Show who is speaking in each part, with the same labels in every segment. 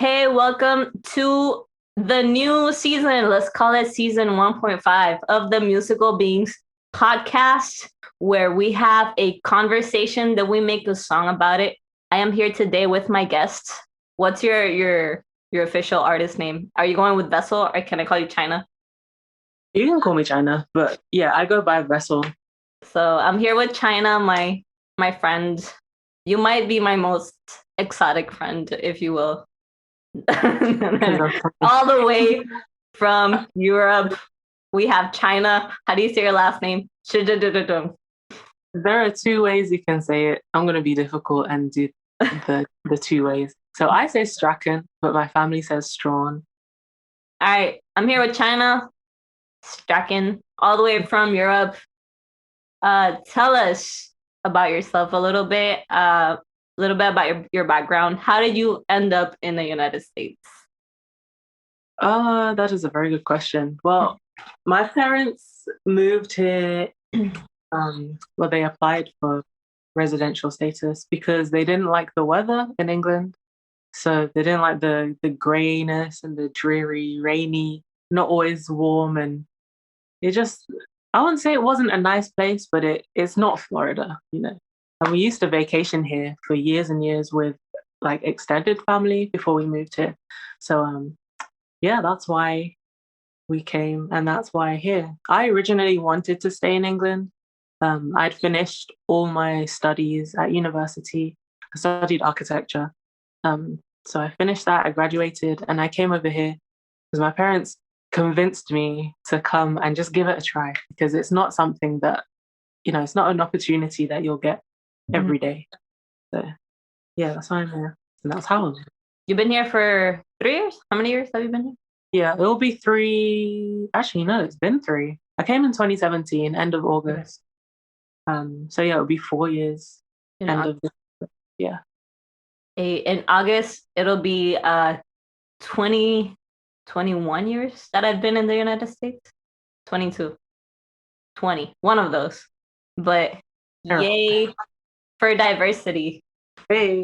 Speaker 1: Hey, welcome to the new season. Let's call it season 1.5 of the Musical Beings podcast, where we have a conversation that we make a song about it. I am here today with my guest. What's your official artist name? Are you going with Vessel or can I call you China?
Speaker 2: You can call me China, but yeah, I go by Vessel.
Speaker 1: So I'm here with China, my friend. You might be my most exotic friend, if you will. All the way from Europe, we have China. How do you say your last name?
Speaker 2: There are two ways you can say it. I'm gonna be difficult and do the two ways. So I say Strachan, but my family says Strawn.
Speaker 1: All right, I'm here with China, Strachan, all the way from Europe. Tell us about yourself a little bit. Little bit about your background. How did you end up in the United States?
Speaker 2: That is a very good question. Well, my parents moved here. Well, they applied for residential status because they didn't like the weather in England. So they didn't like the grayness and the dreary, rainy, not always warm, and it just I wouldn't say it wasn't a nice place, but it's not Florida. And we used to vacation here for years and years with like extended family before we moved here. So yeah, that's why we came and that's why here. I originally wanted to stay in England. I'd finished all my studies at university. I studied architecture. So I finished that, I graduated, and I came over here because my parents convinced me to come and just give it a try because it's not something that, it's not an opportunity that you'll get every day. So yeah, that's why I'm here. And that's how I'm here.
Speaker 1: You've been here for 3 years? How many years have you been here?
Speaker 2: Yeah, it'll be three. Actually, no, it's been three. I came in 2017, end of August. So yeah, it'll be 4 years.
Speaker 1: In
Speaker 2: End
Speaker 1: August.
Speaker 2: of this, yeah.
Speaker 1: In August, it'll be 20, 21 years that I've been in the United States. 22, 20, one of those. But
Speaker 2: Sure.
Speaker 1: yay for diversity.
Speaker 2: Hey.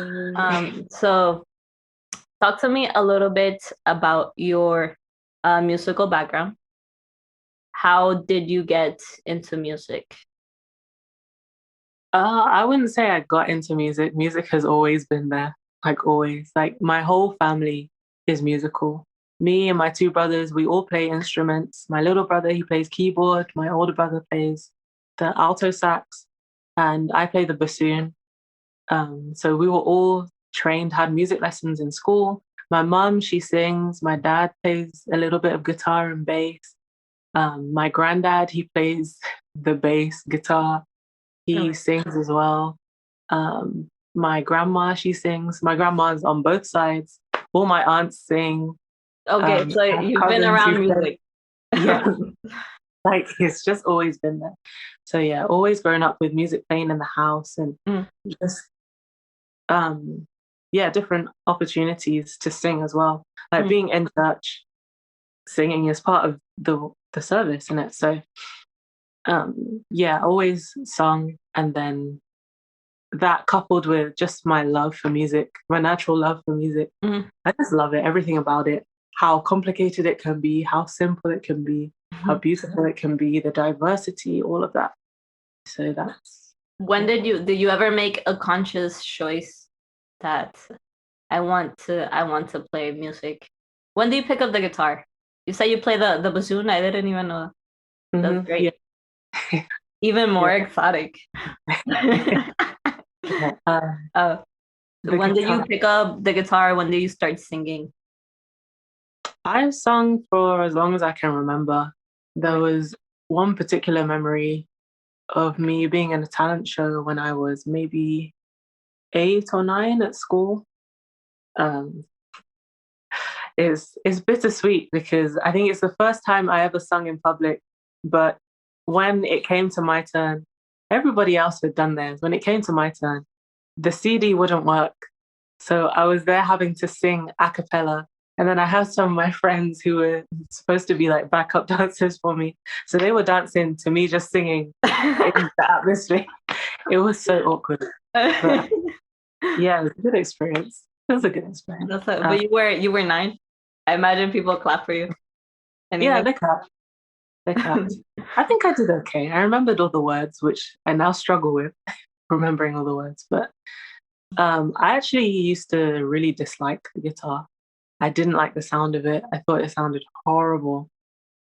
Speaker 1: So talk to me a little bit about your musical background. How did you get into music?
Speaker 2: I wouldn't say I got into music. Music has always been there, like always. Like my whole family is musical. Me and my two brothers, we all play instruments. My little brother, he plays keyboard. My older brother plays the alto sax, and I play the bassoon. So we were all trained, had music lessons in school. My mum, she sings. My dad plays a little bit of guitar and bass. My granddad, he plays the bass guitar. He sings as well. My grandma, she sings. My grandma's on both sides. All my aunts sing.
Speaker 1: Okay, so you've been around music.
Speaker 2: Yeah, like it's just always been there. So yeah, always growing up with music playing in the house and just yeah, different opportunities to sing as well. Like being in church, singing is part of the service in it. So yeah, always sung, and then that coupled with just my love for music, my natural love for music. I just love it, everything about it, how complicated it can be, how simple it can be, how beautiful it can be, the diversity, all of that. So that's
Speaker 1: when did you ever make a conscious choice that I want to play music? When do you pick up the guitar? You say you play the bassoon. I didn't even know. That's great.
Speaker 2: Yeah.
Speaker 1: Even more exotic. When did you pick up the guitar? When did you start singing?
Speaker 2: I've sung for as long as I can remember. There was one particular memory of me being in a talent show when I was maybe 8 or 9 at school. It's bittersweet because I think it's the first time I ever sung in public. But when it came to my turn, everybody else had done theirs. When it came to my turn, the CD wouldn't work. So I was there having to sing a cappella. And then I had some of my friends who were supposed to be like backup dancers for me. So they were dancing to me just singing in the atmosphere. It was so awkward. But yeah, it was a good experience. was a good experience.
Speaker 1: But you were 9. I imagine people clap for you.
Speaker 2: Yeah,
Speaker 1: Anything?
Speaker 2: they clapped. They clapped. I think I did okay. I remembered all the words, which I now struggle with remembering all the words. But I actually used to really dislike the guitar. I didn't like the sound of it. I thought it sounded horrible.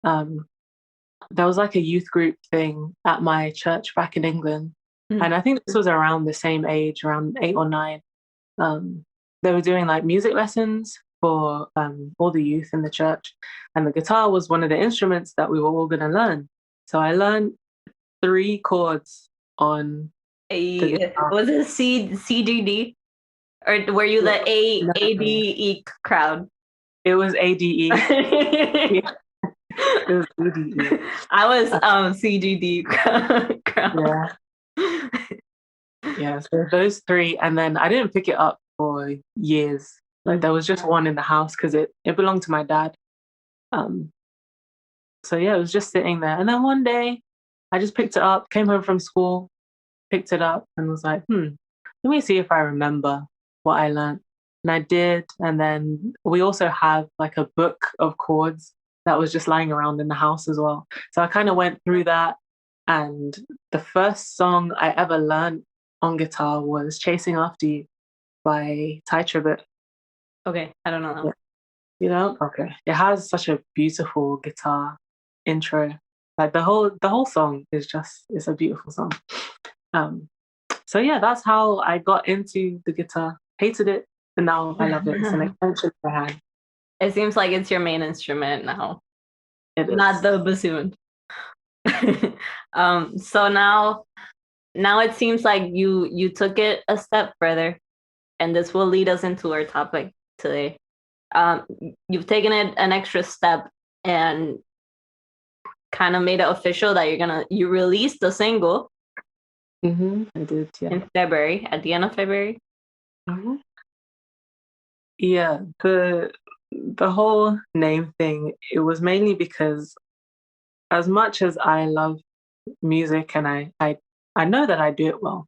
Speaker 2: Um, there was like a youth group thing at my church back in England. And I think this was around the same age, around 8 or 9. Um, they were doing like music lessons for all the youth in the church. And the guitar was one of the instruments that we were all going to learn. So I learned 3 chords on the guitar.
Speaker 1: Was it CGD? Or were you the
Speaker 2: No,
Speaker 1: ADE crowd?
Speaker 2: it was ADE. Yeah, it was ADE.
Speaker 1: I was CGD crowd.
Speaker 2: Yeah. Yeah, so those 3, and then I didn't pick it up for years. Like there was just one in the house because it belonged to my dad. Um, so yeah, it was just sitting there. And then one day I just picked it up, came home from school, picked it up and was like, let me see if I remember what I learned. And I did. And then we also have like a book of chords that was just lying around in the house as well. So I kind of went through that. And the first song I ever learned on guitar was Chasing After You by Ty Tribbett.
Speaker 1: Okay, I don't know that
Speaker 2: Yeah.
Speaker 1: one.
Speaker 2: You know? Okay. It has such a beautiful guitar intro. Like the whole song is just, it's a beautiful song. So yeah, that's how I got into the guitar. Hated it, but now I love it. It's an extension of my hand.
Speaker 1: It seems like it's your main instrument now,
Speaker 2: It is.
Speaker 1: not the bassoon. So now it seems like you took it a step further, and this will lead us into our topic today. You've taken it an extra step and kind of made it official that you released the single
Speaker 2: I did, yeah.
Speaker 1: in February, at the end of February.
Speaker 2: Yeah, the whole name thing, it was mainly because as much as I love music and I know that I do it well,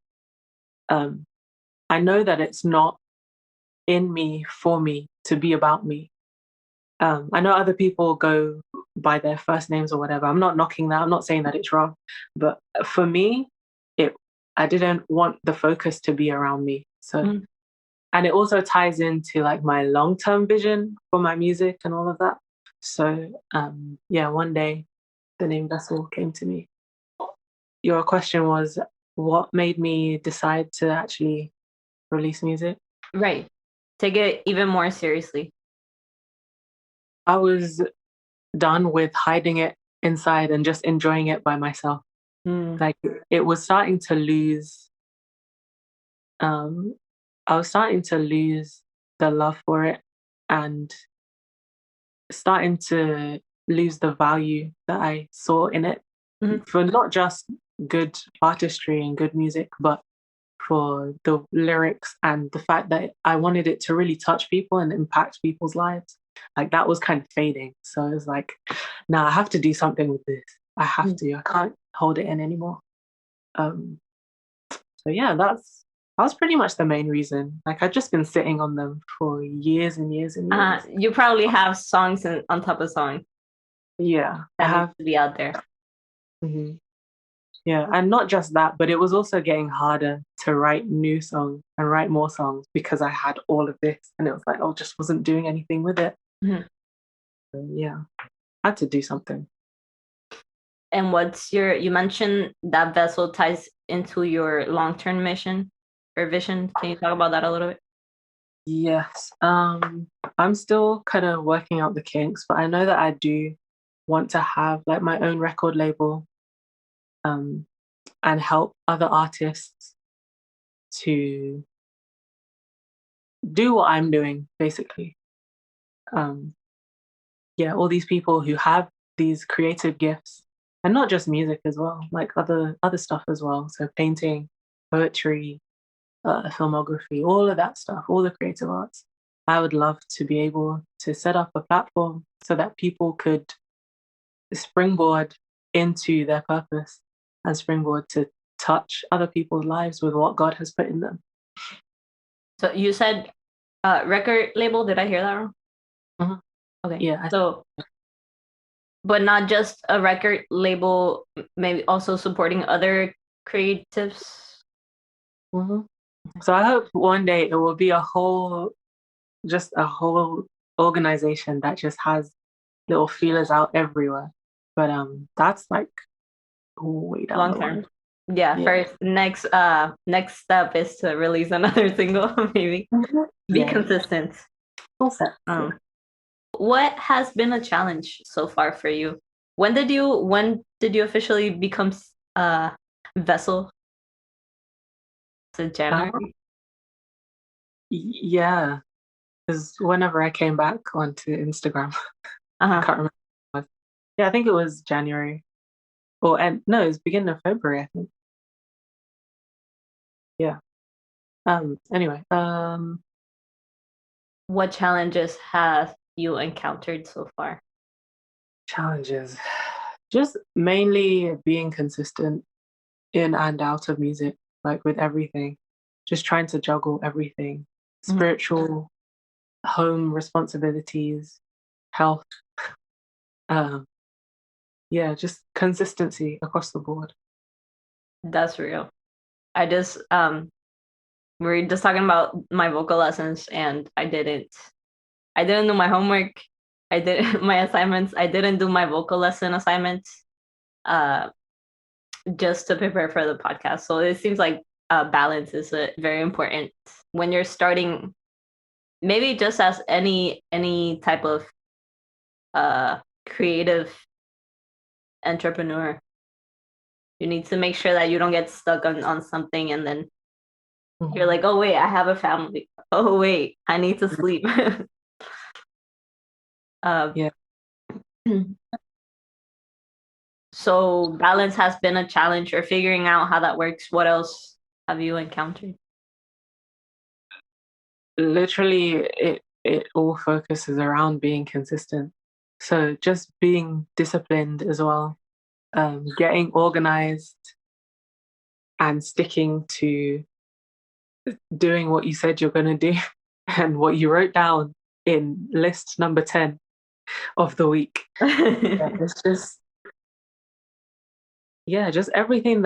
Speaker 2: I know that it's not in me for me to be about me. I know other people go by their first names or whatever. I'm not knocking that. I'm not saying that it's wrong. But for me, I didn't want the focus to be around me. So and it also ties into like my long-term vision for my music and all of that. So yeah, one day the name Vessel came to me. Your question was what made me decide to actually release music?
Speaker 1: Right. Take it even more seriously.
Speaker 2: I was done with hiding it inside and just enjoying it by myself. Like it was starting to lose I was starting to lose the love for it and starting to lose the value that I saw in it for not just good artistry and good music, but for the lyrics and the fact that I wanted it to really touch people and impact people's lives. Like that was kind of fading. So I was like, no, I have to do something with this. I have to. I can't hold it in anymore. So yeah, that was pretty much the main reason. Like I'd just been sitting on them for years and years and years.
Speaker 1: You probably have songs on top of songs
Speaker 2: Yeah, I
Speaker 1: that
Speaker 2: have.
Speaker 1: need to be out there.
Speaker 2: Yeah, and not just that, but it was also getting harder to write new songs and write more songs because I had all of this, and it was like I just wasn't doing anything with it. So, yeah, I had to do something.
Speaker 1: And you mentioned that Vessel ties into your long-term mission or vision. Can you talk about that a little bit?
Speaker 2: Yes, I'm still kind of working out the kinks, but I know that I do want to have like my own record label, and help other artists to do what I'm doing, basically. Yeah, all these people who have these creative gifts, and not just music as well, like other stuff as well. So painting, poetry, filmography, all of that stuff, all the creative arts. I would love to be able to set up a platform so that people could springboard into their purpose and springboard to touch other people's lives with what God has put in them.
Speaker 1: So you said record label. Did I hear that wrong?
Speaker 2: Mhm.
Speaker 1: Okay.
Speaker 2: Yeah.
Speaker 1: So, but not just a record label, maybe also supporting other creatives.
Speaker 2: Mhm. So I hope one day it will be just a whole organization that just has little feelers out everywhere. But that's like way down
Speaker 1: Long
Speaker 2: the
Speaker 1: term.
Speaker 2: line.
Speaker 1: Yeah,
Speaker 2: Yeah.
Speaker 1: first next step is to release another single, maybe.
Speaker 2: Mhm.
Speaker 1: Be
Speaker 2: Yeah.
Speaker 1: consistent.
Speaker 2: Full set. Yeah.
Speaker 1: What has been a challenge so far for you? When did you officially become vessel? Is it
Speaker 2: Uh,
Speaker 1: January?
Speaker 2: yeah. Because whenever I came back onto Instagram, I
Speaker 1: Uh-huh.
Speaker 2: can't remember. What it was. Yeah, I think it was January. Or and no, it was beginning of February, I think. Yeah. Anyway,
Speaker 1: What challenges have you encountered so far?
Speaker 2: challenges. Just mainly being consistent in and out of music, like with everything. Just trying to juggle everything.
Speaker 1: Mhm.
Speaker 2: Spiritual, home responsibilities, health. Um, yeah, just consistency across the board.
Speaker 1: That's real. I just we were just talking about my vocal lessons and I didn't do my homework. I did my assignments. I didn't do my vocal lesson assignments uh just to prepare for the podcast. So it seems like balance is very important when you're starting, maybe just as any type of creative entrepreneur. You need to make sure that you don't get stuck on something and then you're
Speaker 2: Mhm.
Speaker 1: like, oh wait, I have a family. Oh wait, I need to sleep. uh,
Speaker 2: Yeah,
Speaker 1: so balance has been a challenge or figuring out how that works. What else have you encountered?
Speaker 2: literally, it all focuses around being consistent. So just being disciplined as well, getting organized and sticking to doing what you said you're going to do and what you wrote down in list number 10 of the week. Yeah, it's just, yeah, just everything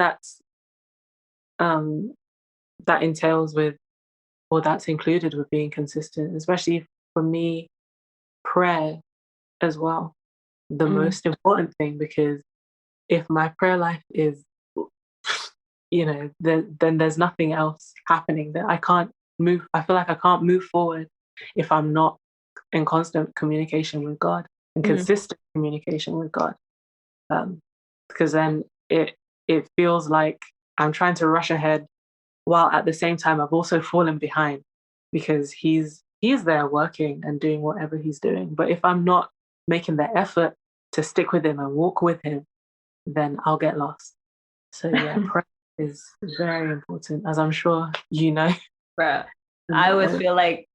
Speaker 2: um, that entails with, or that's included with being consistent, especially for me, prayer as well. The
Speaker 1: Mm,
Speaker 2: most important thing, because if my prayer life is, then there's nothing else happening that I can't move. I feel like I can't move forward if I'm not in constant communication with God and
Speaker 1: mm,
Speaker 2: consistent communication with God. Um, because then it feels like I'm trying to rush ahead while at the same time I've also fallen behind because he's there working and doing whatever he's doing. But if I'm not making the effort to stick with him and walk with him, then I'll get lost. So yeah, prayer is very important, as I'm sure you know.
Speaker 1: bruh. I always feel like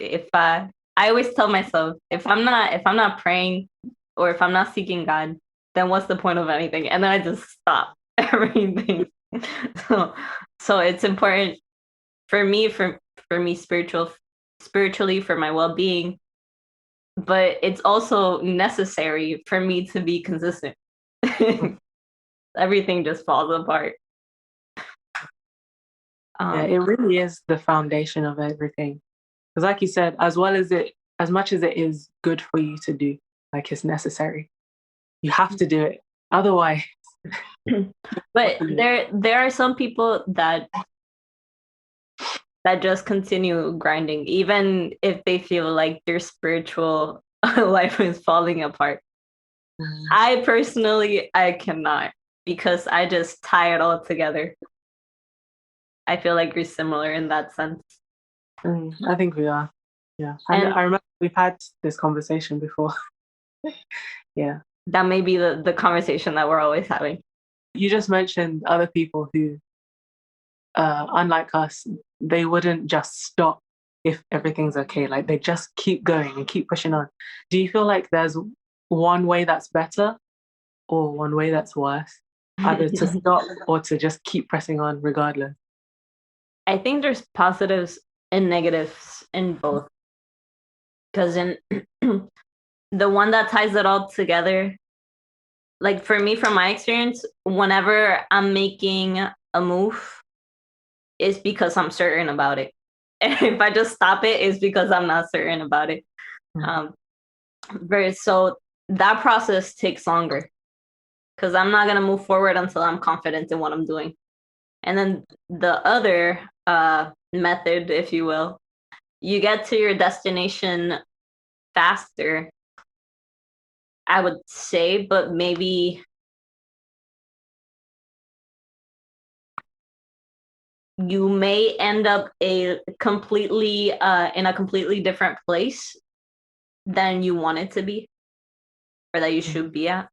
Speaker 1: if I always tell myself if I'm not praying or if I'm not seeking God, then what's the point of anything? And then I just stop everything. so so it's important for me for me spiritually for my well-being, but it's also necessary for me to be consistent. Everything just falls apart.
Speaker 2: Yeah,
Speaker 1: Um
Speaker 2: it really is the foundation of everything. Because like you said, as much as it is good for you to do, like it's necessary, you have to do it. Otherwise,
Speaker 1: but there are some people that just continue grinding, even if they feel like their spiritual life is falling apart. I personally, I cannot because I just tie it all together. I feel like you're similar in that sense.
Speaker 2: I think we are. Yeah. And
Speaker 1: And
Speaker 2: I remember we've had this conversation before. Yeah.
Speaker 1: that may be the conversation that we're always having.
Speaker 2: You just mentioned other people who, unlike us, they wouldn't just stop if everything's okay. Like they just keep going and keep pushing on. Do you feel like there's one way that's better or one way that's worse? Either to stop or to just keep pressing on regardless.
Speaker 1: I think there's positives and negatives in both. Because in the one that ties it all together, like for me, from my experience, whenever I'm making a move, it's because I'm certain about it. And if I just stop it, it's because I'm not certain about it.
Speaker 2: Mm.
Speaker 1: So that process takes longer because I'm not gonna move forward until I'm confident in what I'm doing. And then the other method, if you will, you get to your destination faster, I would say, but maybe you may end up in a completely different place than you want it to be or that you should be at.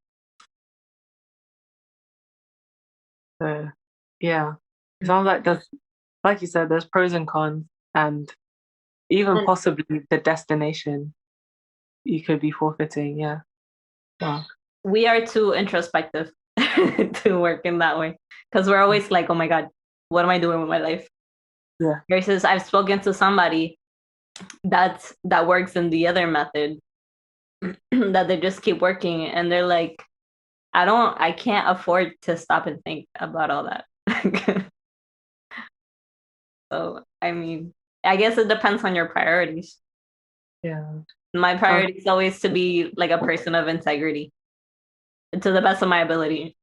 Speaker 2: So, yeah, it sounds like there's, like you said, there's pros and cons, and even
Speaker 1: And
Speaker 2: possibly the destination you could be forfeiting. Yeah. Wow.
Speaker 1: we are too introspective to work in that way because we're always like, oh my God, what am I doing with my life?
Speaker 2: Yeah.
Speaker 1: Versus I've spoken to somebody that works in the other method that they just keep working and they're like, I can't afford to stop and think about all that. So, I mean, I guess it depends on your priorities.
Speaker 2: Yeah.
Speaker 1: My priority is always to be like a person of integrity to the best of my ability.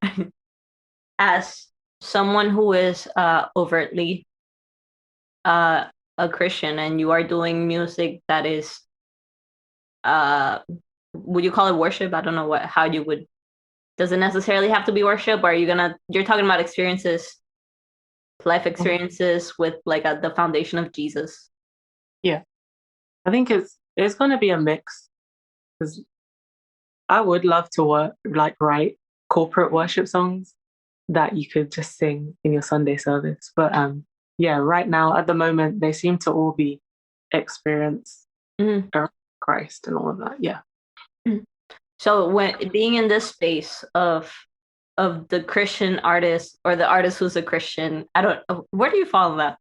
Speaker 1: As someone who is overtly a Christian and you are doing music that is, would you call it worship? I don't know how you would. Does it necessarily have to be worship? Or are you're talking about experiences, life experiences with like the foundation of Jesus?
Speaker 2: Yeah. I think it's going to be a mix because I would love to write corporate worship songs that you could just sing in your Sunday service. But yeah, right now at the moment they seem to all be experience around Christ and all of that. Yeah.
Speaker 1: So when being in this space of the Christian artist or the artist who's a Christian, I don't, where do you fall in that?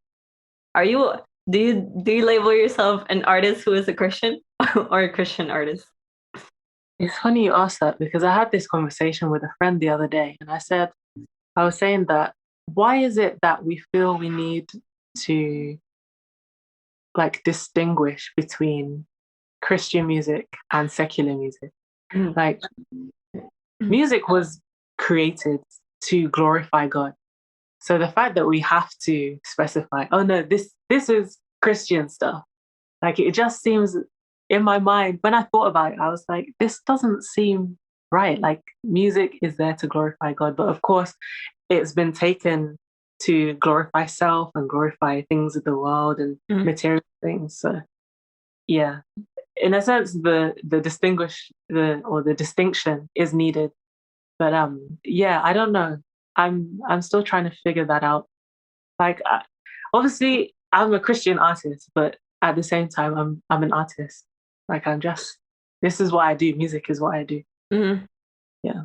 Speaker 1: Are you do you label yourself an artist who is a Christian or a Christian artist?
Speaker 2: It's funny you asked that because I had this conversation with a friend the other day and I was saying that why is it that we feel we need to like distinguish between Christian music and secular music? Like music was created to glorify God. So the fact that we have to specify, oh no, this is Christian stuff. Like it just seems in my mind, when I thought about it, I was like, this doesn't seem right. Like music is there to glorify God. But of course, it's been taken to glorify self and glorify things of the world and material things. So yeah. In a sense, the distinction is needed. But yeah, I don't know. I'm still trying to figure that out. Like obviously I'm a Christian artist, but at the same time I'm an artist. Like this is what I do. Music is what I do.
Speaker 1: Mm-hmm.
Speaker 2: Yeah.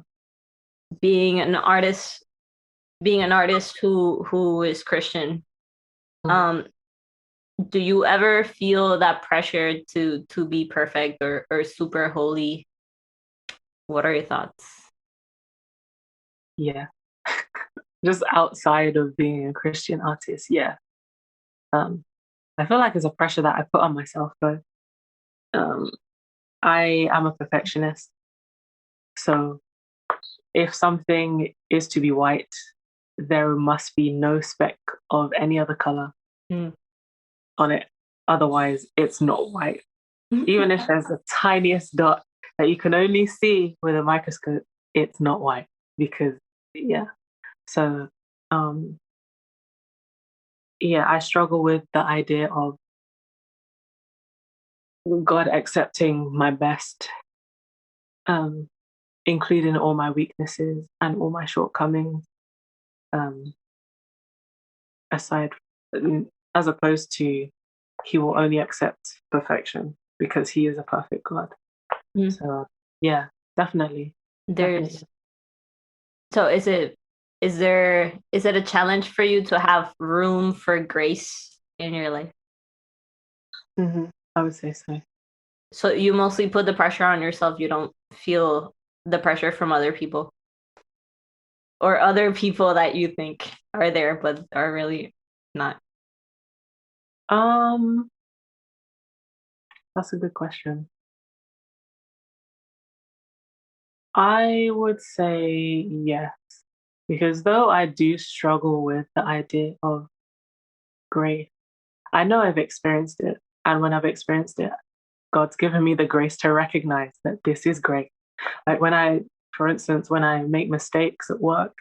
Speaker 1: Being an artist who is Christian, do you ever feel that pressure to be perfect or super holy? What are your thoughts?
Speaker 2: Yeah. Just outside of being a Christian artist, yeah. I feel like it's a pressure that I put on myself, but I am a perfectionist. So if something is to be white, there must be no speck of any other color on it. Otherwise, it's not white. Even if there's the tiniest dot that you can only see with a microscope, it's not white because, yeah. So, yeah, I struggle with the idea of God accepting my best, including all my weaknesses and all my shortcomings, um, aside, as opposed to He will only accept perfection because He is a perfect God. So, yeah, definitely.
Speaker 1: So is it a challenge for you to have room for grace in your life?
Speaker 2: I would say so.
Speaker 1: So you mostly put the pressure on yourself. You don't feel the pressure from other people or other people that you think are there but are really not.
Speaker 2: Um, that's a good question. I would say yes, because though I do struggle with the idea of grace, I know I've experienced it. And when I've experienced it, God's given me the grace to recognize that this is great. Like for instance, when I make mistakes at work,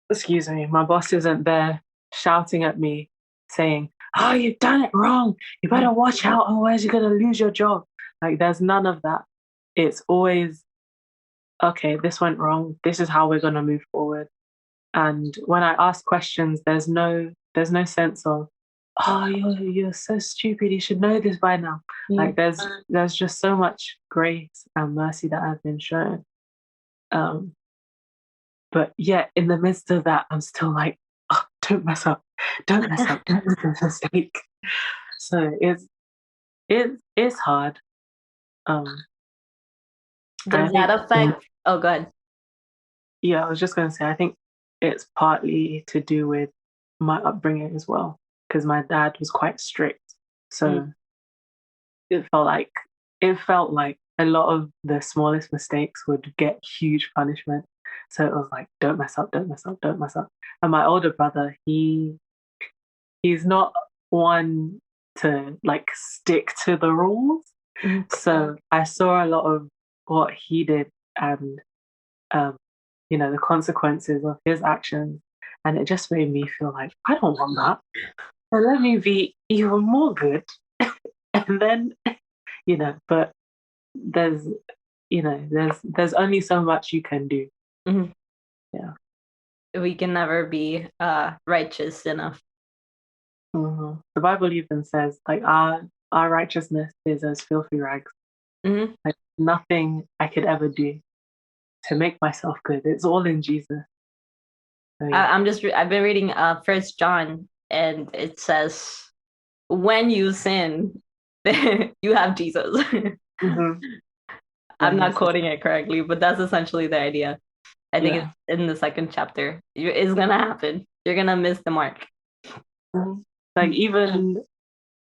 Speaker 2: excuse me, my boss isn't there shouting at me saying, "Oh, you've done it wrong. You better watch out, otherwise you're going to lose your job." Like, there's none of that. It's always, okay, this went wrong. This is how we're going to move forward. And when I ask questions, there's no sense of, "Oh, you're so stupid. You should know this by now." Like, there's just so much grace and mercy that I've been shown. Um, but yeah, in the midst of that, I'm still like, "Oh, don't mess up, don't mess up, don't make a mistake." So it's hard. Um, and I
Speaker 1: Does that
Speaker 2: think,
Speaker 1: affect? Oh, good.
Speaker 2: yeah, I was just gonna say, I think it's partly to do with my upbringing as well, because my dad was quite strict. So it felt like it felt like a lot of the smallest mistakes would get huge punishment. So it was like, don't mess up, don't mess up, don't mess up. And my older brother, he's not one to like stick to the rules. So I saw a lot of what he did and um, the consequences of his actions. And it just made me feel like, I don't want that. So let me be even more good. And then, but there's, there's only so much you can do.
Speaker 1: Mhm.
Speaker 2: Yeah.
Speaker 1: We can never be righteous enough.
Speaker 2: The Bible even says like our righteousness is as filthy rags. Like nothing I could ever do to make myself good. It's all in Jesus. So, yeah.
Speaker 1: I've been reading First John, and it says when you sin, you have Jesus. I'm not quoting it correctly, but that's essentially the idea. I think it's in the second chapter. It's gonna happen. You're gonna miss the mark.
Speaker 2: Like even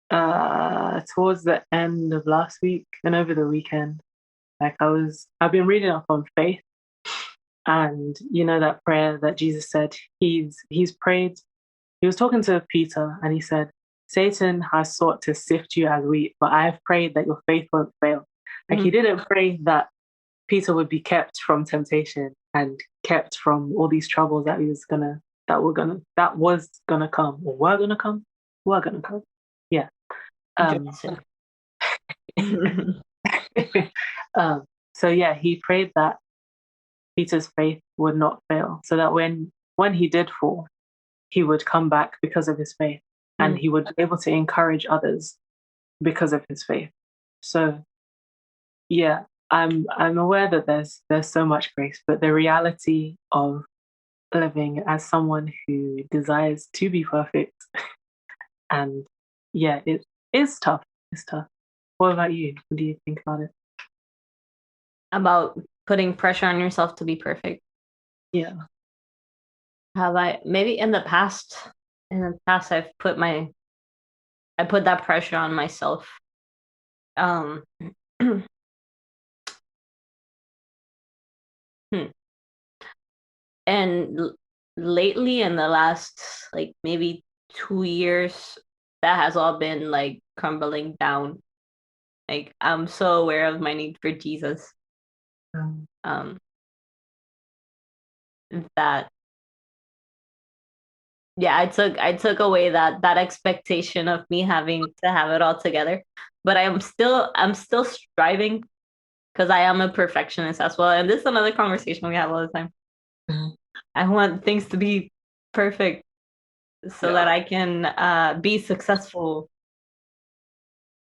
Speaker 2: towards the end of last week and over the weekend, like I've been reading up on faith, and that prayer that Jesus said he's prayed. He was talking to Peter and he said, "Satan has sought to sift you as wheat, but I have prayed that your faith won't fail." Like he didn't pray that Peter would be kept from temptation and kept from all these troubles that was gonna come or were gonna come. Yeah. So yeah, he prayed that Peter's faith would not fail, so that when he did fall, he would come back because of his faith, and he would be able to encourage others because of his faith. So yeah, I'm aware that there's so much grace, but the reality of living as someone who desires to be perfect, and yeah, it is tough. It's tough. What about you? What do you think about it?
Speaker 1: About putting pressure on yourself to be perfect.
Speaker 2: Yeah.
Speaker 1: Have I maybe in the past? In the past, I put that pressure on myself. Um, and lately, in the last like maybe 2 years, that has all been like crumbling down. Like I'm so aware of my need for Jesus. Um, that yeah, I took away that expectation of me having to have it all together, but I'm still striving because I am a perfectionist as well, and this is another conversation we have all the time. I want things to be perfect so that I can be successful,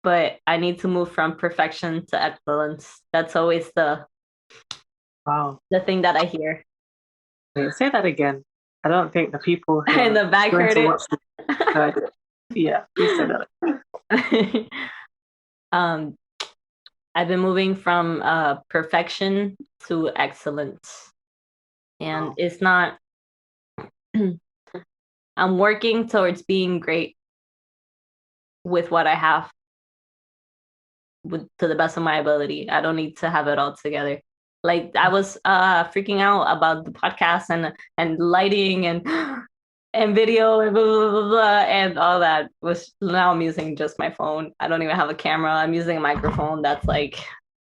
Speaker 1: but I need to move from perfection to excellence. That's always
Speaker 2: Wow.
Speaker 1: the thing that I hear.
Speaker 2: Wait, say that again. I don't think the people who
Speaker 1: In
Speaker 2: are
Speaker 1: the back
Speaker 2: going
Speaker 1: heard
Speaker 2: to
Speaker 1: it.
Speaker 2: watch this heard it. Yeah, you said that.
Speaker 1: um, I've been moving from perfection to excellence, and
Speaker 2: Wow.
Speaker 1: it's not. I'm working towards being great with what I have, to the best of my ability. I don't need to have it all together. Like I was freaking out about the podcast and lighting and video and blah, blah, blah, blah, and all that. Was now I'm using just my phone. I don't even have a camera. I'm using a microphone that's like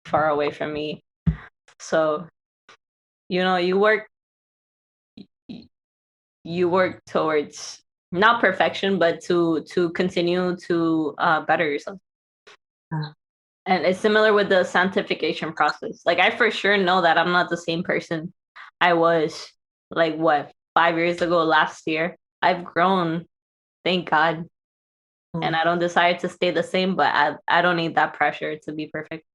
Speaker 1: far away from me. So, you work towards not perfection, but to continue to better yourself. And it's similar with the sanctification process. Like I for sure know that I'm not the same person I was like what 5 years ago last year. I've grown, thank God. And I don't decide to stay the same, but I don't need that pressure to be perfect.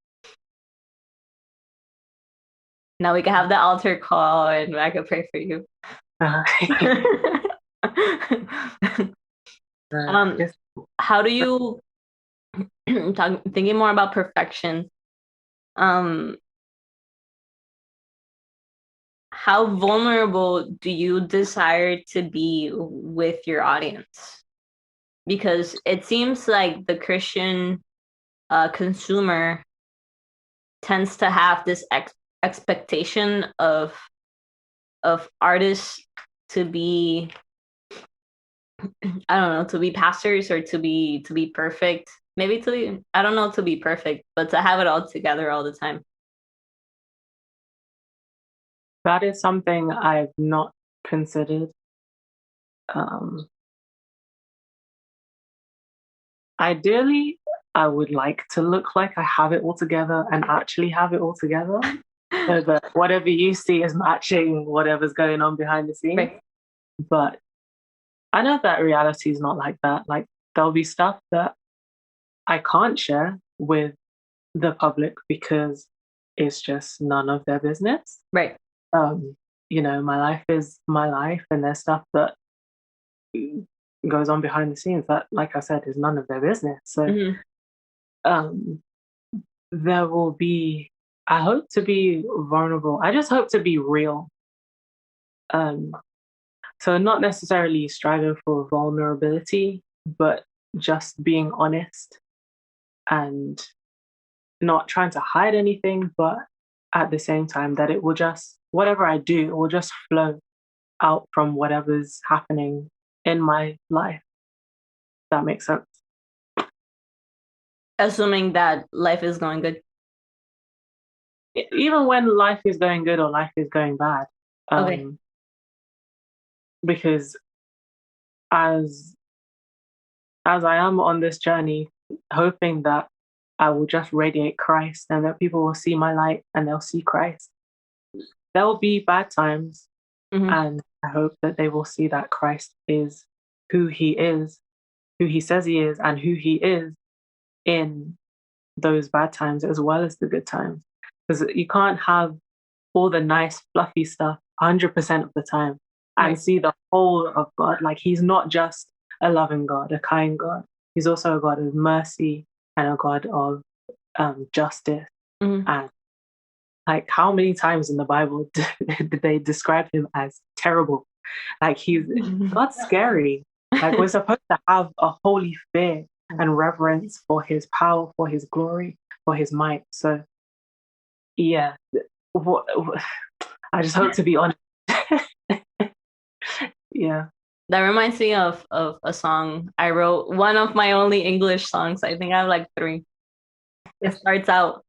Speaker 1: Now we can have the altar call and I can pray for you.
Speaker 2: Yes.
Speaker 1: How do you thinking more about perfection? Um, how vulnerable do you desire to be with your audience? Because it seems like the Christian consumer tends to have this expectation of artists to be, I don't know, to be pastors or to be perfect. Maybe to be, I don't know, to be perfect, but to have it all together all the time.
Speaker 2: That is something I've not considered. Um, Ideally, I would like to look like I have it all together and actually have it all together. So that whatever you see is matching whatever's going on behind the scenes.
Speaker 1: Right.
Speaker 2: But I know that reality is not like that. Like there'll be stuff that I can't share with the public because it's just none of their business.
Speaker 1: Right.
Speaker 2: My life is my life, and there's stuff that goes on behind the scenes that, like I said, is none of their business. So
Speaker 1: Mm-hmm.
Speaker 2: um, there will be. I hope to be vulnerable. I just hope to be real. Um, so not necessarily striving for vulnerability, but just being honest and not trying to hide anything, but at the same time that it will just whatever I do, it will just flow out from whatever's happening in my life. That makes sense.
Speaker 1: Assuming that life is going good.
Speaker 2: Even when life is going good or life is going bad.
Speaker 1: Okay.
Speaker 2: Because as I am on this journey, hoping that I will just radiate Christ and that people will see my light and they'll see Christ. There will be bad times,
Speaker 1: Mm-hmm.
Speaker 2: and I hope that they will see that Christ is who he is, who he says he is, and who he is in those bad times as well as the good times. Because you can't have all the nice, fluffy stuff 100% of the time and
Speaker 1: Right.
Speaker 2: see the whole of God. Like he's not just a loving God, a kind God. He's also a God of mercy and a God of justice.
Speaker 1: Mm-hmm.
Speaker 2: And like, how many times in the Bible did they describe him as terrible? Like he's God's scary. Like we're supposed to have a holy fear and reverence for his power, for his glory, for his might. So yeah, I just hope to be honest. Yeah.
Speaker 1: That reminds me of a song I wrote, one of my only English songs. I think I have like three. It starts out,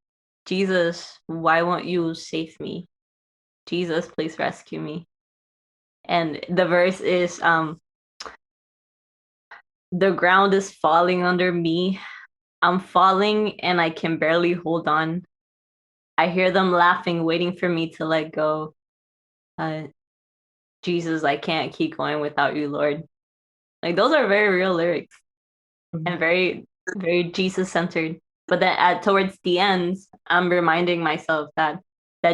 Speaker 1: Jesus, why won't you save me? Jesus, please rescue me. And the verse is, the ground is falling under me. I'm falling and I can barely hold on. I hear them laughing, waiting for me to let go. Uh, Jesus, I can't keep going without you, Lord. Like those are very real lyrics and very, very Jesus centered. But then towards the end, I'm reminding myself that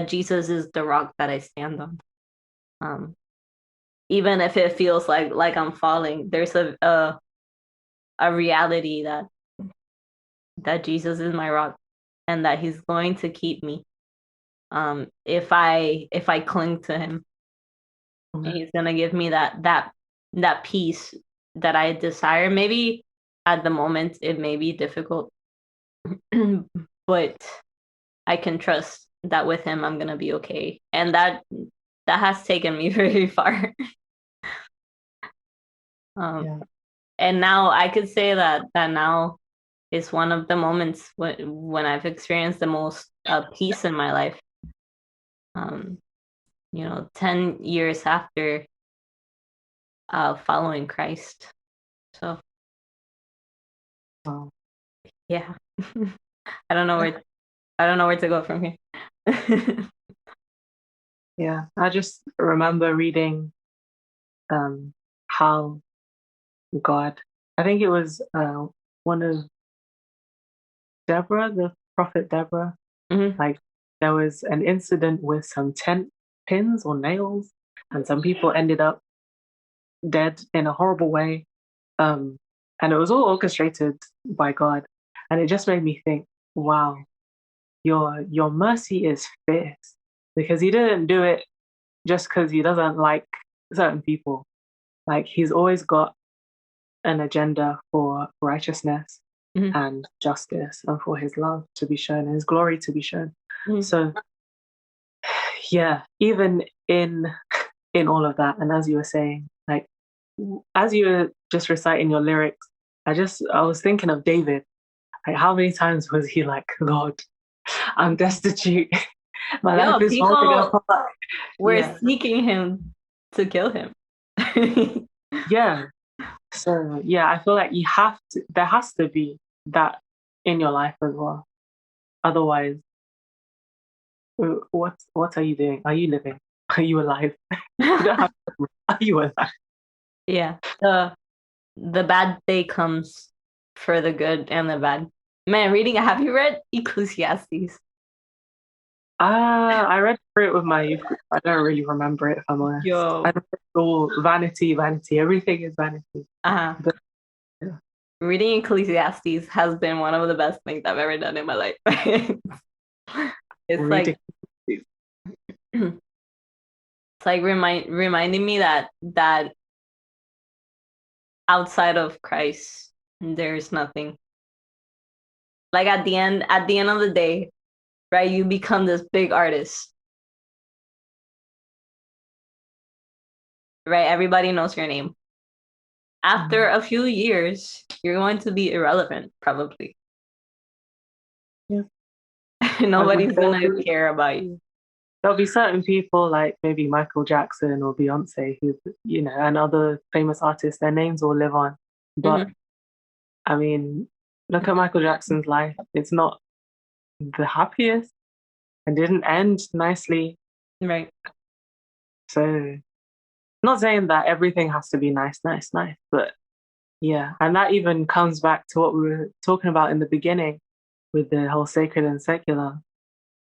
Speaker 1: Jesus is the rock that I stand on. Um, Even if it feels like I'm falling, there's a reality that Jesus is my rock and that he's going to keep me if I cling to him. And he's gonna give me that peace that I desire. Maybe at the moment it may be difficult, but I can trust that with him I'm gonna be okay. And that has taken me very far. And now I could say that now is one of the moments when I've experienced the most peace in my life. 10 years after following Christ. So, yeah, I don't know where to go from here.
Speaker 2: Yeah, I just remember reading how God, I think it was one of Deborah, the prophet Deborah, like there was an incident with some tent pins or nails, and some people ended up dead in a horrible way. And it was all orchestrated by God. And it just made me think, wow, your mercy is fierce, because he didn't do it just because he doesn't like certain people. Like he's always got an agenda for righteousness and justice, and for his love to be shown and his glory to be shown. So yeah, even in all of that, and as you were saying, like as you were just reciting your lyrics, I was thinking of David. Like how many times was he like, Lord, I'm destitute. My life is falling apart.
Speaker 1: We're seeking him to kill him.
Speaker 2: Yeah. So yeah, I feel like there has to be that in your life as well. Otherwise, what are you doing? Are you living? Are you alive? Are you alive?
Speaker 1: Yeah. The bad day comes for the good and the bad. Man, have you read Ecclesiastes?
Speaker 2: I read through it with my youth group. I don't really remember it, if I'm honest.
Speaker 1: Yo.
Speaker 2: I know it's all vanity. Everything is vanity. But,
Speaker 1: yeah. Reading Ecclesiastes has been one of the best things I've ever done in my life. It's like reminding me that outside of Christ there's nothing. Like at the end of the day, right, you become this big artist, right? Everybody knows your name. After a few years, you're going to be irrelevant, probably.
Speaker 2: Yeah.
Speaker 1: Nobody's gonna care about you.
Speaker 2: There'll be certain people like maybe Michael Jackson or Beyonce, who, and other famous artists, their names will live on. But I mean, look at Michael Jackson's life. It's not the happiest and didn't end nicely.
Speaker 1: Right.
Speaker 2: So not saying that everything has to be nice, but yeah. And that even comes back to what we were talking about in the beginning with the whole sacred and secular.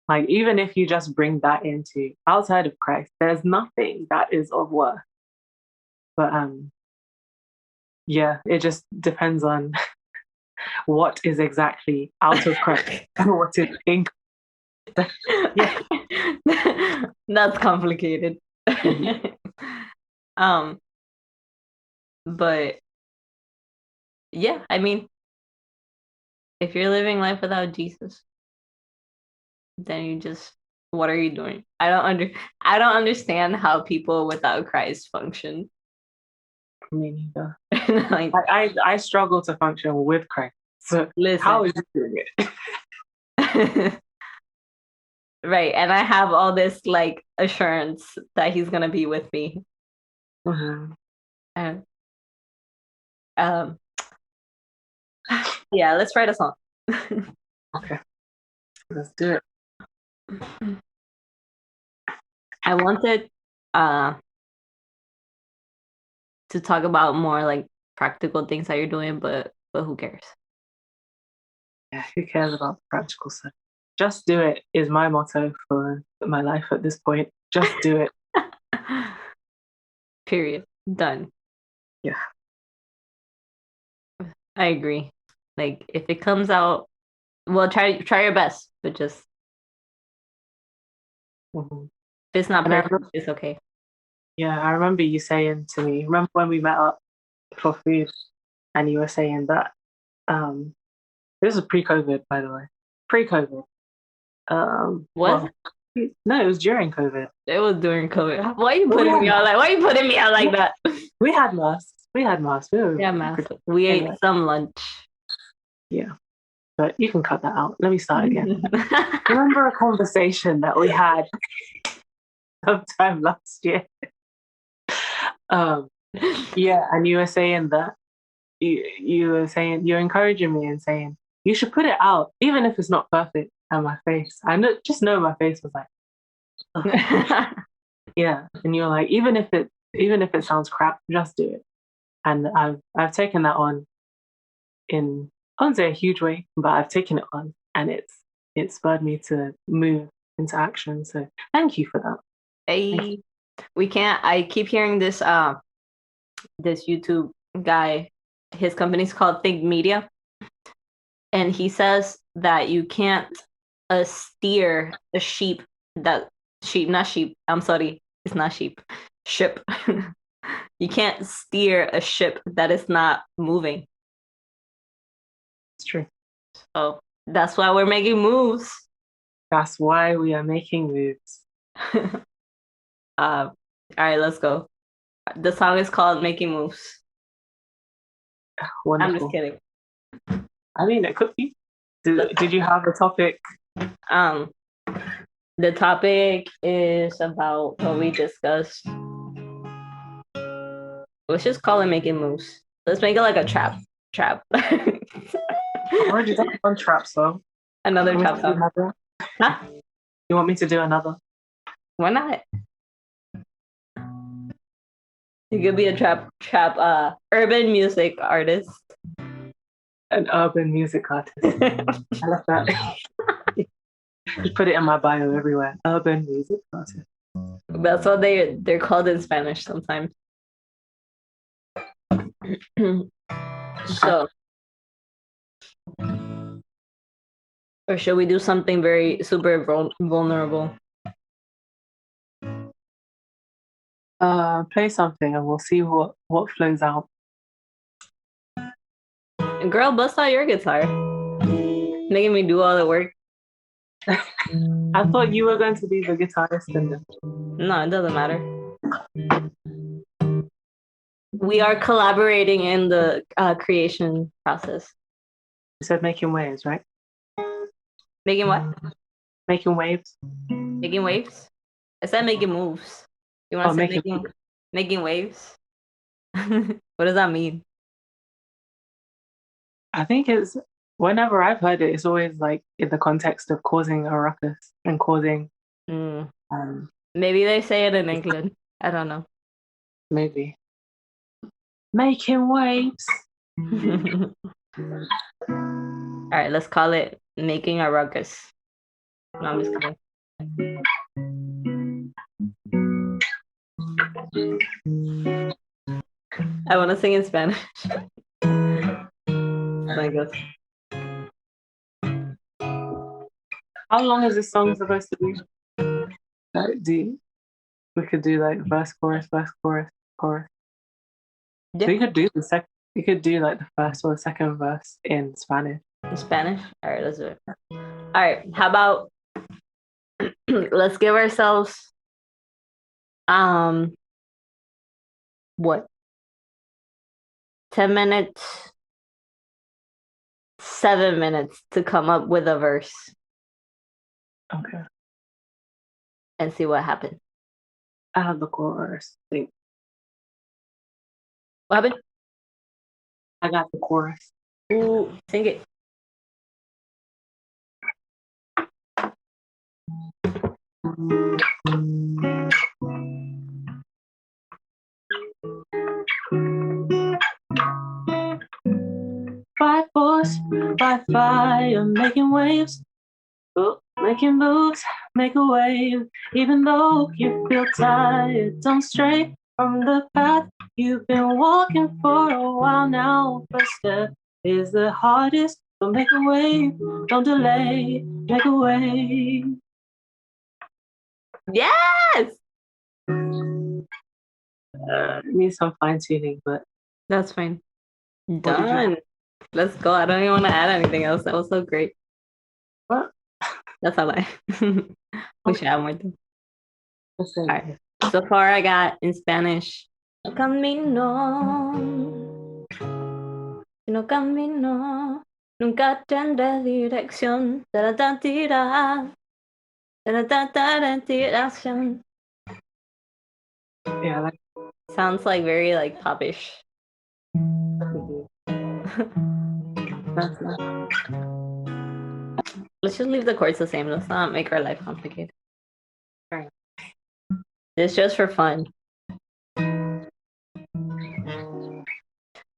Speaker 2: Like, even if you just bring that into outside of Christ, there's nothing that is of worth. But yeah, it just depends on what is exactly out of Christ and what is in Christ. Yeah.
Speaker 1: That's complicated. But yeah, I mean, if you're living life without Jesus, then what are you doing? I don't understand how people without Christ function.
Speaker 2: Me neither. I struggle to function with Christ. So how is he doing it?
Speaker 1: Right. And I have all this like assurance that he's gonna be with me. And yeah, let's write a song.
Speaker 2: Okay. Let's do it.
Speaker 1: I wanted to talk about more like practical things that you're doing, but who cares?
Speaker 2: Yeah, who cares about the practical stuff? Just do it is my motto for my life at this point. Just do it.
Speaker 1: Period. Done.
Speaker 2: Yeah.
Speaker 1: I agree. Like if it comes out, well, try your best, but just
Speaker 2: Mhm.
Speaker 1: if it's not
Speaker 2: And
Speaker 1: perfect, it's okay.
Speaker 2: yeah, I remember you saying to me, remember when we met up for food and you were saying that this is pre-COVID, by the way. Pre-COVID.
Speaker 1: What?
Speaker 2: Well, no, it was during COVID.
Speaker 1: It was during COVID. Why are you
Speaker 2: But
Speaker 1: putting me out like? Why are you putting me out like that?
Speaker 2: we had masks. We had masks. We were
Speaker 1: Yeah, math. We ate
Speaker 2: anyway.
Speaker 1: some lunch.
Speaker 2: Yeah, but you can cut that out. Let me start again. Remember a conversation that we had sometime last year? Yeah, and you were saying that you were saying you're encouraging me and saying you should put it out, even if it's not perfect. And my face, I know my face was like, ugh. Yeah, and you're like, even if it sounds crap, just do it. And I've taken that on in I wouldn't say a huge way, but I've taken it on, and it's spurred me to move into action. So thank you for that.
Speaker 1: Hey, we can't. I keep hearing this YouTube guy. His company's called Think Media, and he says that you can't steer a sheep that sheep not sheep. I'm sorry, it's not sheep. Ship. You can't steer a ship that is not moving.
Speaker 2: It's true.
Speaker 1: So that's why we're making moves.
Speaker 2: That's why we are making moves.
Speaker 1: All right, let's go. The song is called Making Moves.
Speaker 2: Wonderful.
Speaker 1: I'm just kidding.
Speaker 2: I mean, it could be. Did you have a topic?
Speaker 1: Um, the topic is about what we discussed. Let's just call it Making Moves. Let's make it like a trap. Trap.
Speaker 2: I've already done one trap song.
Speaker 1: Another trap song. Huh?
Speaker 2: You want me to do another?
Speaker 1: Why not? You could be a trap urban music artist.
Speaker 2: An urban music artist. I love that. Just put it in my bio everywhere. Urban music artist.
Speaker 1: That's what they're called in Spanish sometimes. So, or should we do something very super vulnerable?
Speaker 2: Play something and we'll see what flows out.
Speaker 1: Girl, bust out your guitar. Making me do all the work.
Speaker 2: I thought you were going to be the guitarist in this.
Speaker 1: No, it doesn't matter. We are collaborating in the creation process.
Speaker 2: You said making waves, right?
Speaker 1: Making what?
Speaker 2: Making waves.
Speaker 1: Making waves? I said making moves. You want to say making waves? What does that mean?
Speaker 2: I think it's whenever I've heard it, it's always like in the context of causing a ruckus and causing.
Speaker 1: Maybe they say it in England. I don't know.
Speaker 2: Maybe. Making waves.
Speaker 1: All right, let's call it making a ruckus. No, I'm just kidding. I want to sing in Spanish. Like this.
Speaker 2: How long is this song supposed to be? Like, we could do like verse, chorus, chorus.
Speaker 1: Yeah.
Speaker 2: We could do we could do like the first or the second verse in Spanish.
Speaker 1: In Spanish? All right, let's do it. All right, how about let's give ourselves what? 10 minutes, 7 minutes to come up with a verse.
Speaker 2: Okay.
Speaker 1: And see what happens.
Speaker 2: I have the chorus.
Speaker 1: What happened?
Speaker 2: I got the chorus.
Speaker 1: Ooh, sing it.
Speaker 2: By force, by fire, making waves. Oh, making moves, make a wave. Even though you feel tired, don't stray from the path you've been walking for a while now. First step is the hardest. So make a wave, don't delay, make a wave.
Speaker 1: Yes!
Speaker 2: Needs some fine tuning, but
Speaker 1: That's fine.
Speaker 2: what did you
Speaker 1: Done. Let's go. I don't even want to add anything else. That was so great.
Speaker 2: what?
Speaker 1: That's all I. We should have more things.
Speaker 2: Listen.
Speaker 1: All right. So far, I got in Spanish. No camino, no camino, nunca tendré dirección. Tira, dirección.
Speaker 2: Yeah, like,
Speaker 1: Sounds like very like popish.
Speaker 2: that's not.
Speaker 1: Let's just leave the chords the same. Let's not make our life complicated.
Speaker 2: Right.
Speaker 1: It's just for fun.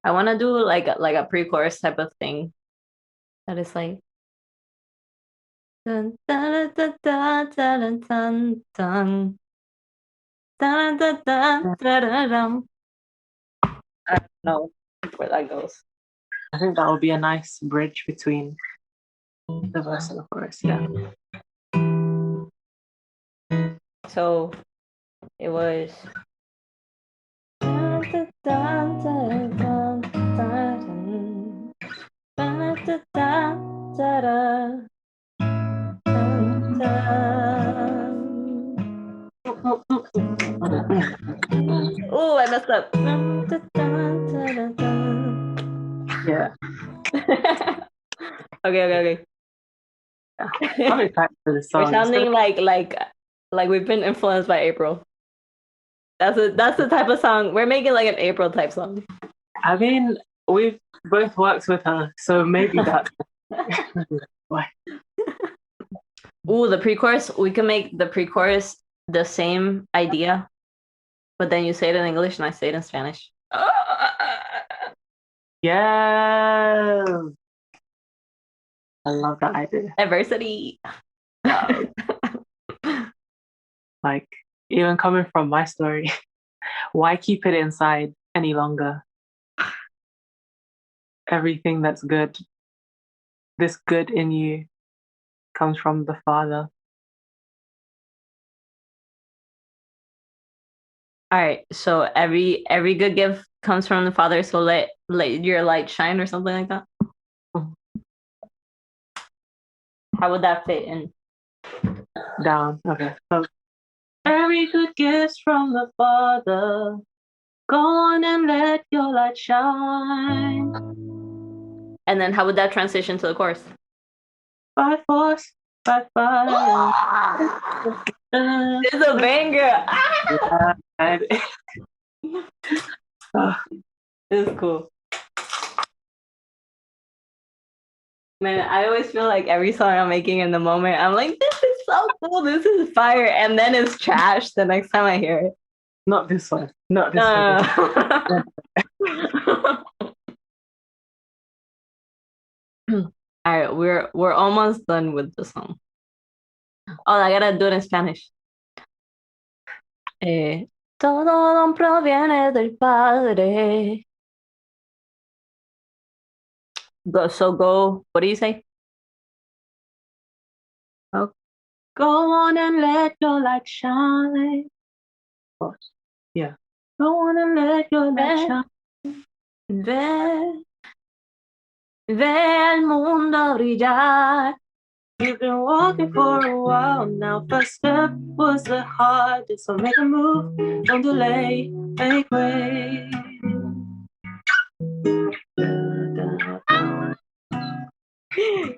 Speaker 1: I want to do like a pre-chorus type of thing. That is like. Dun, dun, dun, dun, dun, dun, dun. Dun, dun, dun, dun, dun, dun. I don't know where that goes.
Speaker 2: I think that would be a nice bridge between the verse and the chorus. Yeah.
Speaker 1: So it was. Dun, dun, dun, dun, dun, dun, dun, dun, dun, dun, dun. Oh, I messed up.
Speaker 2: Yeah.
Speaker 1: Okay.
Speaker 2: I'm excited for the song.
Speaker 1: We're sounding like we've been influenced by April. That's the type of song we're making, like an April type song.
Speaker 2: I mean, we've both worked with her, so maybe that's why.
Speaker 1: Ooh, the pre-chorus. We can make the pre-chorus the same idea, but then you say it in English and I say it in Spanish.
Speaker 2: Yeah. I love that idea.
Speaker 1: Diversity.
Speaker 2: Like, even coming from my story, why keep it inside any longer? Everything that's good, this good in you, comes from the Father.
Speaker 1: All right, so every good gift comes from the Father. So let your light shine, or something like that. How would that fit in?
Speaker 2: Down. Okay. So, every good gift from the Father. Go on and let your light shine.
Speaker 1: And then how would that transition to the chorus?
Speaker 2: By force, by fire.
Speaker 1: It's a banger. It's cool. Man, I always feel like every song I'm making in the moment, I'm like, this is so cool. This is fire. And then it's trash the next time I hear it.
Speaker 2: Not this one. Not this one.
Speaker 1: All right, we're almost done with the song. Oh, I gotta do it in Spanish. Todo don proviene del Padre. Go. What do you say?
Speaker 2: Oh, go on and let your light shine. Oh, yeah. Go on and let your light shine.
Speaker 1: Ve al mundo brillar.
Speaker 2: You've been walking for a while now. First step was the hardest, so make a move, don't delay, make way.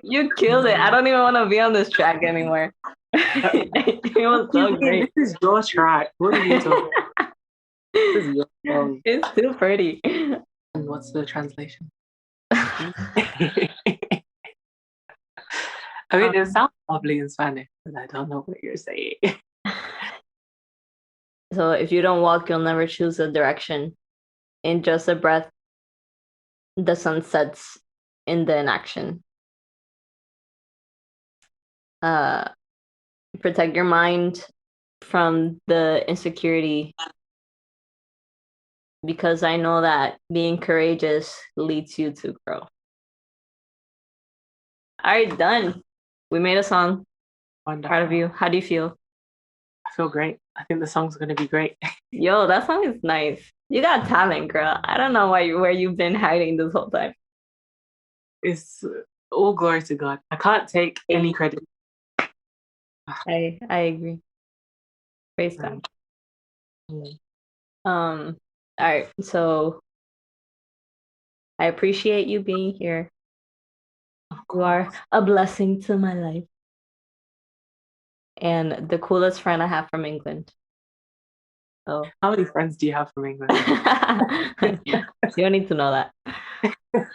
Speaker 1: You killed it. I don't even want to be on this track anymore. It was so great.
Speaker 2: This is your track. What are you talking about? This is your song.
Speaker 1: It's too pretty.
Speaker 2: And what's the translation? I mean, it sounds lovely in Spanish, but I don't know what you're saying.
Speaker 1: So if you don't walk, you'll never choose a direction. In just a breath, the sun sets in the inaction. Protect your mind from the insecurity, because I know that being courageous leads you to grow. All right, done. We made a song.
Speaker 2: Wonderful.
Speaker 1: Proud of you. How do you feel?
Speaker 2: I feel great. I think the song's going to be great.
Speaker 1: Yo, that song is nice. You got talent, girl. I don't know where you've been hiding this whole time.
Speaker 2: It's all glory to God. I can't take any credit.
Speaker 1: I agree. Praise God. All right. So I appreciate you being here. You are a blessing to my life. And the coolest friend I have from England. Oh.
Speaker 2: How many friends do you have from England?
Speaker 1: You don't need to know that.
Speaker 2: It's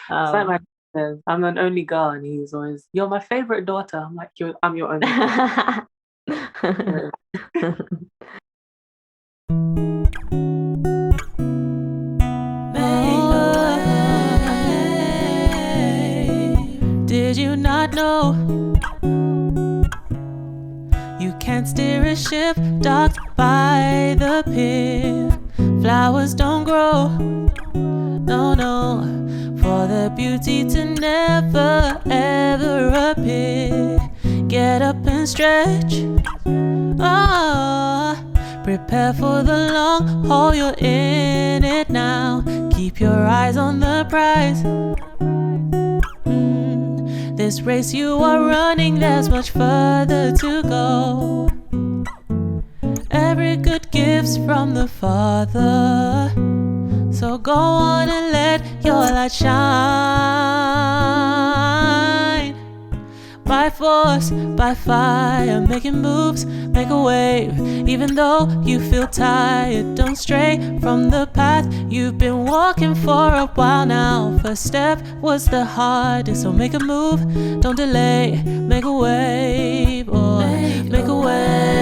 Speaker 2: like my says, I'm an only girl, and he's always, "You're my favorite daughter." I'm like, I'm your only daughter.
Speaker 3: Did you not know you can't steer a ship docked by the pier? Flowers don't grow, no, for their beauty to never ever appear. Get up and stretch, prepare for the long haul, you're in it now. Keep your eyes on the prize. This race you are running, there's much further to go. Every good gift's from the Father, so go on and let your light shine. By force, by fire, making moves, make a wave. Even though you feel tired, don't stray from the path you've been walking for a while now. First step was the hardest, so make a move, don't delay. Make a wave, make a wave, make a wave,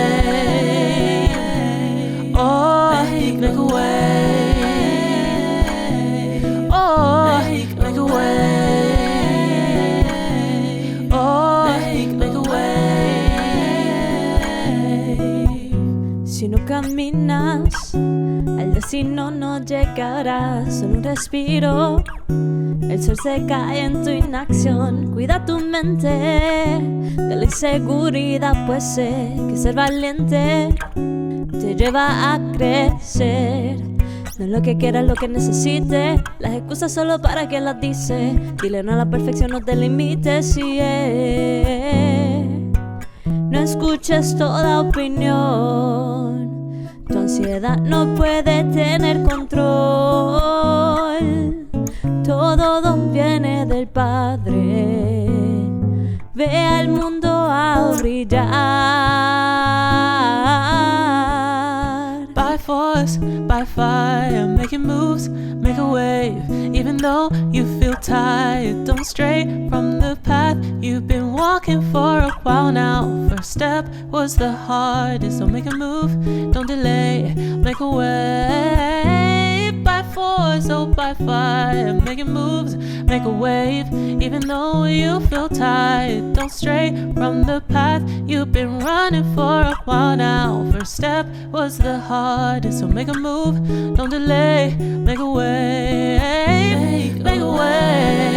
Speaker 3: make a wave.
Speaker 4: Si no caminas, al destino no llegarás. Solo un respiro, el sol se cae en tu inacción. Cuida tu mente de la inseguridad, pues sé que ser valiente te lleva a crecer. No es lo que quieras, lo que necesites. Las excusas solo para que las dices. Dile no a la perfección, no te limites, no escuches toda opinión. Tu ansiedad no puede tener control. Todo don viene del Padre. Ve al mundo a brillar.
Speaker 3: By force, by fire, making moves, make a wave. Even though you feel tired, don't stray from the path you've been walking for a while now. First step was the hardest, so make a move, don't delay. Make a wave. By force, oh by fire, making moves, make a wave. Even though you feel tired, don't stray from the path you've been running for a while now. First step was the hardest, so make a move, don't delay. Make a wave, make a wave.